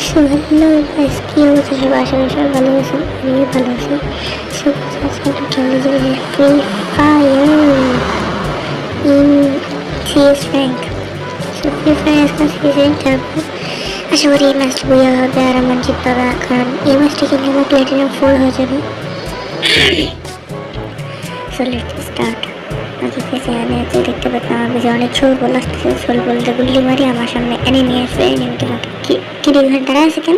So hello guys, কি অবস্থা সবার? আশা করি সবাই ভালো আছেন। আমিও ভালো আছি। সো আজকে একটু খেলে যে free fire in CS rank. So free fire আজকে সিএস র্যাঙ্ক খেলবো। আশা করি এই ম্যাচটা বোঝা হবে আর আমার জিততে হবে, কারণ এই ম্যাচটা খেলে আমার প্ল্যাটিনাম 4 হয়ে যাবে। So let's start. আজকে কেসে আমি আজকে দেখতে পেতাম আমার কাছে অনেক ছোট বল আসতেছে। ছোট বলতে গুল্লি মারি আমার সামনে এনিমি আসবে। এনিমিতে মাত্র কি এখানে দাঁড়া আছে কেন?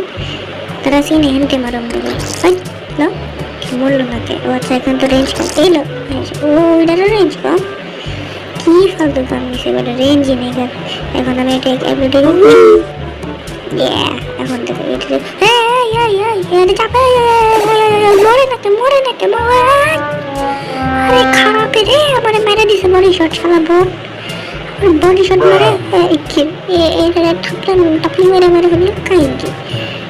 তারা আছে না, এখানতে মারো দেবো। লো মরলো না কে? ও আচ্ছা, এখন তো রেঞ্জ কম এলো। ও ওইটারও রেঞ্জ কম। কি ফালতু কাম নিছে, এবারে রেঞ্জই নেই। এখন আমি এটা এভরিডে এখন থেকে মরে না কে আরে খারাপ রে, আমার মেরে দিছে বডি শট। শালা বডি শট মেরে টাপলি মেরে মেরে ফেললো। কাহিনী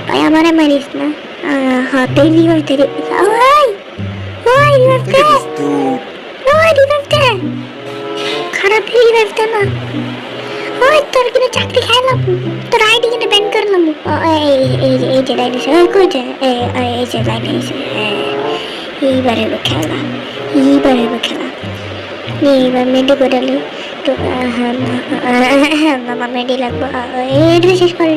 ভাই আমারে মারিস না। হ্যাঁ তেলি হয় তেরি। খারাপ রিভাইভ দে না। ওই তোর কিনে চাকরি খাইলাম, তোর আইডি কিনে ব্যান করলাম। এই যে লাইন আছে, কই যে এই যে লাইন আছে। এইবারে খেলা, এইবার মেডি করালি তো। মামা মেডি লাগবো। এটা শেষ কর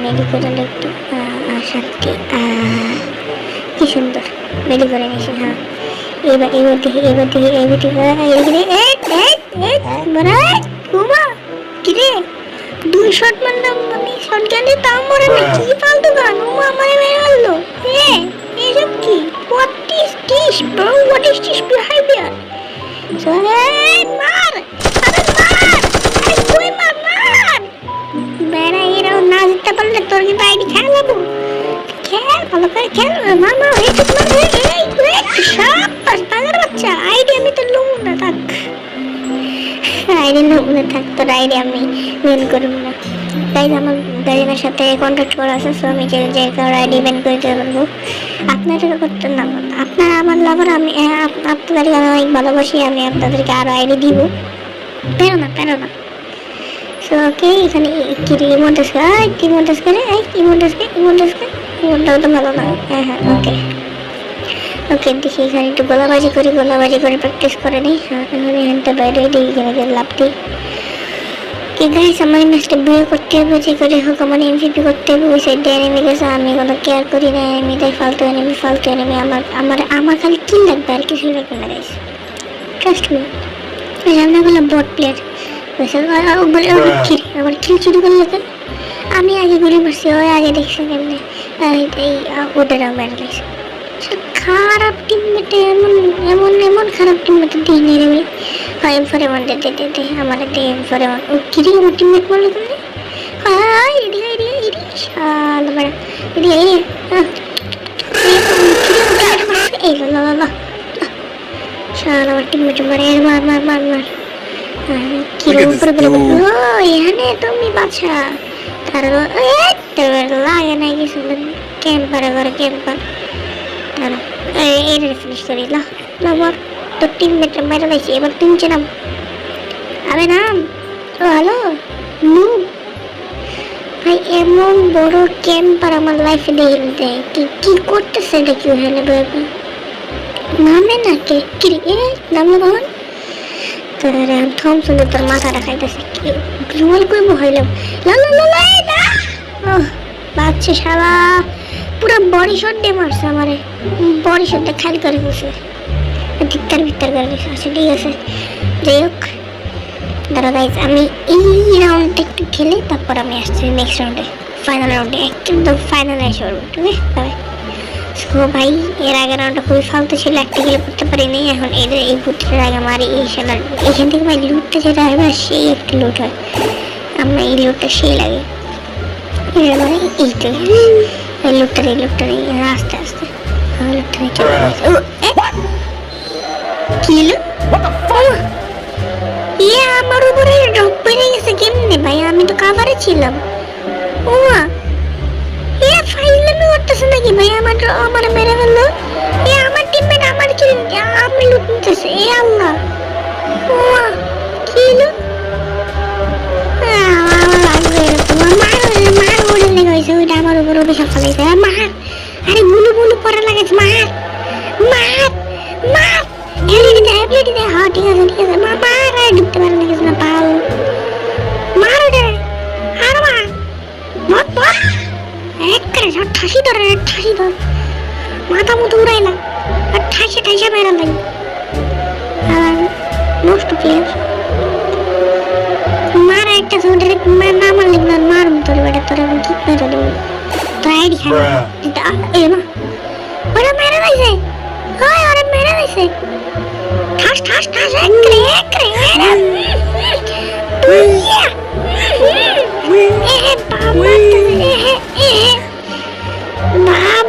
মেডি করালে একটু শান্তি। কি সুন্দর মেডি করে নিয়েছি। হ্যাঁ এবার দেখি কিরে 2 শট মারলাম আমি। শট গানে তাও মরে না। কি ফালতু গান আমারে মেরে ফেললো। এইসব কি? What is this bro? What is this behavior? মার কই মার বেড়া। এরাও না জিততে পারলে তোর কিন্তু আইডি খেলাবো। খেল ভালো করে খেল মামা। বাচ্চা আইডি আমি তো লুম না থাক। আইডি লুম না থাক, তোর আইডি আমি বেন করব না। তাই আমার গাড়ির সাথে কন্ট্যাক্ট করা আছে। সো আমি যে কারোর আইডি বেন করে দিতে পারবো। আপনারা করতে না, আপনারা আমার লাভার। আমি আপনাদেরকে অনেক ভালোবাসি। আমি আপনাদেরকে আরো আইডি দিব। পেরো না। সো ওকে, এখানে ইমোটাও তো ভালো না। হ্যাঁ ওকে দেখি এখানে একটু গোলাবাজি করে প্র্যাকটিস করে নিই। এখন এখানটা বাইরে দিই, এখানে লাভ দিই। কি গাইস, আমার ম্যাচটা বিয়ে করতে হবে যে করে হোক। আমার এমভিপি করতে হবে। ওই সাইডে এনিমি গেছে, আমি কোনো কেয়ার করি না। এনিমিটাই ফালতু এনিমি। আমার খালি কিল লাগবে, আর কিছু লাগবে না গাইস। Trust me. সামনে বললো বট প্লেয়ার আবার কিল চুরি করলো কেন? আমি আগে গুলি মারছি, ওই আগে দেখছি কেমনি ওদেরও মেরে গেছে। খারাপ টিমমেটে এমন খারাপ টিমমেটে দিই নেই রে। হয় M41 দে আমার দে M41। ও কিরে আমার টিমমেট বললো কেমনি? এই আমার টিমমেট মারে। মার এখানে তুমি বাছা তার লাগে নাই কিছু। ক্যাম্পার ফিনিশ করি লাভার। তোর টিমমেট মেরে লাইছি, এবার তুমি নাম। আরে নাম ও হ্যালো নুব ভাই। এমন বড় ক্যাম্পার আমার লাইফে দেখে কি করতেছে এটা? কি হলে নামে না কে কিরে? নামলো কখন? থম শুনে তোর মাথা রাখাইতেছে। গ্লুয়াল কইব হইলাম। বাচ্চা শালা পুরো বডি শট দিয়ে মারছে আমারে। বডি শটটা খালি করে গেছে, ভিতর করে গেছে। আচ্ছা ঠিক আছে, যাই হোক দাঁড়া গাইজ, আমি এই রাউন্ডটা একটু খেলে তারপর আমি আসছি নেক্সট রাউন্ডে, ফাইনাল রাউন্ডে। একদম ফাইনালে এসে পড়বো, ঠিক আছে সো ভাই। এর আগের রাউন্ডটা খুবই ফালতু ছিল, একটা গেলে করতে পারিনি। এখন এই বুটটার আগে আমার এই শালার এখান থেকে ভাই লুটটা যেটা হয় না, সেই একটা লুট হয়। আমার এই লুটটা সেই লাগে। মানে এই লুটটা আস্তে লুটটা চলে গেছে। কি আমার উপরে ড্রপ পড়ে গেছে কেমনে ভাই? আমি তো কাভারে ছিলাম। ও ফাইজলামি করতেছে নাকি ভাই? আমার মেরে ফেললো। আমার টিমমেট আমার আমি লুট নিতেছে। আল্লাহ কি লুট? মার ঠাসি ধর রে, ঠাসি ধর, মাথা মতো উড়াইলা আর ঠাসে ঠাসে মেরা লাগি আর নষ্ট প্লেয়ার মারা একটা ছোট না মারলে না মারুম তোর বেটা তোর আমি কি মেরে দেবো তোর আইডি খাই এ মা ওরা মেরে দিয়েছে ওই ওরা মেরে দিয়েছে ঠাস ঠাস ঠাস একরে একরে বাপ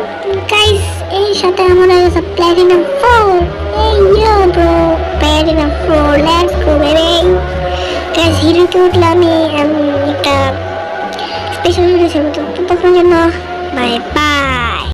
গাইস এই সাথে আমার আছে প্ল্যাটিনাম 4 এই yo bro platinum 4 let's go baby guys হিরোতে উঠলে আমি একটা স্পেশাল ভিডিও ছিল তো